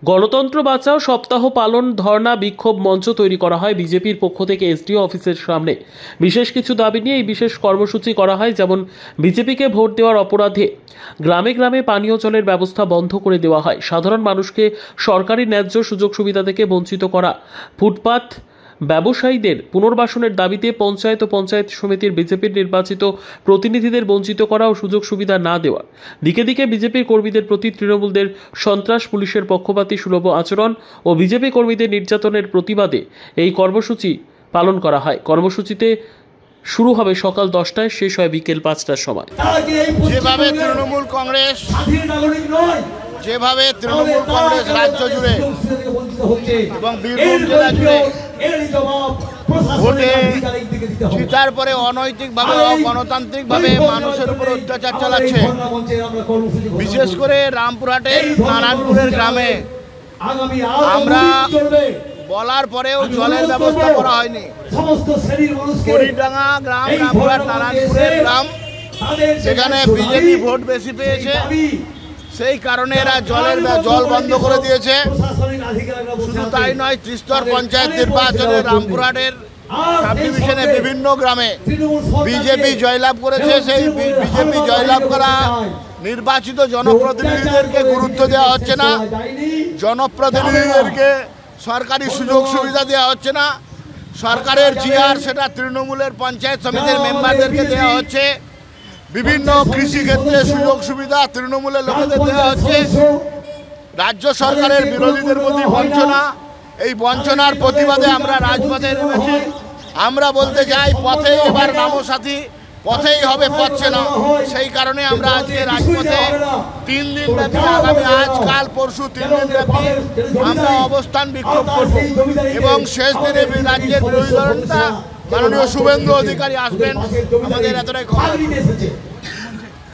গণতন্ত্র বাঁচাও সপ্তাহ পালন ধর্ণা বিক্ষোভ মঞ্চ তৈরি করা হয় বিজেপির পক্ষ থেকে এসডিও অফিসের সামনে। বিশেষ কিছু দাবি নিয়ে এই বিশেষ কর্মসূচি করা হয়, যেমন বিজেপিকে ভোট দেওয়ার অপরাধে গ্রামে গ্রামে পানীয় জলের ব্যবস্থা বন্ধ করে দেওয়া হয়, সাধারণ মানুষকে সরকারি ন্যায্য সুযোগ সুবিধা থেকে বঞ্চিত করা, ফুটপাত ব্যবসায়ীদের পুনর্বাসনের দাবিতে পঞ্চায়েত ও পঞ্চায়েত সমিতির বিজেপির নির্বাচিত প্রতিনিধিদের বঞ্চিত করা ও সুযোগ সুবিধা না দেওয়া, দিকে দিকে বিজেপির কর্মীদের প্রতি তৃণমূলদের সন্ত্রাস, পুলিশের পক্ষপাতী সুলভ আচরণ ও বিজেপি কর্মীদের নির্যাতনের প্রতিবাদে এই কর্মসূচি পালন করা হয়। কর্মসূচিতে শুরু হবে সকাল 10টায়, শেষ হয় বিকেল 5টার সময়। যেভাবে তৃণমূল কংগ্রেস রাজ্য জুড়ে এবং বীরভূম জেলা জুড়ে ভোটে জিতার পরে অনৈতিকভাবে গণতান্ত্রিকভাবে মানুষের উপর অত্যাচার চালাচ্ছে, বিশেষ করে রামপুরহাটের নারায়ণপুরের গ্রামে আমরা বলার পরেও জলের ব্যবস্থা করা হয়নি। কড়িডাঙ্গা গ্রাম, রামপুরহাট নারায়ণপুরের গ্রাম, সেখানে বিজেপি ভোট বেশি পেয়েছে, সেই কারণে এরা জল বন্ধ করে দিয়েছে। শুধু তাই নয়, ত্রিস্তর পঞ্চায়েত নির্বাচনে রামপুরহাটের সাব ডিভিশনে বিভিন্ন গ্রামে বিজেপি জয়লাভ করেছে। সেই বিজেপি জয়লাভ করা নির্বাচিত জনপ্রতিনিধিদেরকে গুরুত্ব দেওয়া হচ্ছে না, জনপ্রতিনিধিদেরকে সরকারি সুযোগ সুবিধা দেওয়া হচ্ছে না, সরকারের জিআর সেটা তৃণমূলের পঞ্চায়েত সমিতির মেম্বারদেরকে দেওয়া হচ্ছে, বিভিন্ন কৃষিক্ষেত্রে সুযোগ সুবিধা তৃণমূলের লোকেদের দেওয়া হচ্ছে। রাজ্য সরকারের বিরোধীদের প্রতি বঞ্চনা, এই বঞ্চনার প্রতিবাদে আমরা রাজপথে নেমেছি। আমরা বলতে চাই, পথে এবার নামো সাথী, পথেই হবে পথ চেনা। সেই কারণে আমরা আজকে রাজপথে 3 দিন ব্যাপী, আগামী আজ কাল পরশু 3 দিন ব্যাপী আমরা অবস্থান বিক্ষোভ করব এবং শেষ দিনে রাজ্যের বিরোধী দলনেতা মাননীয় শুভেন্দু অধিকারী আসবেন। আমাদের এতটাই খবর।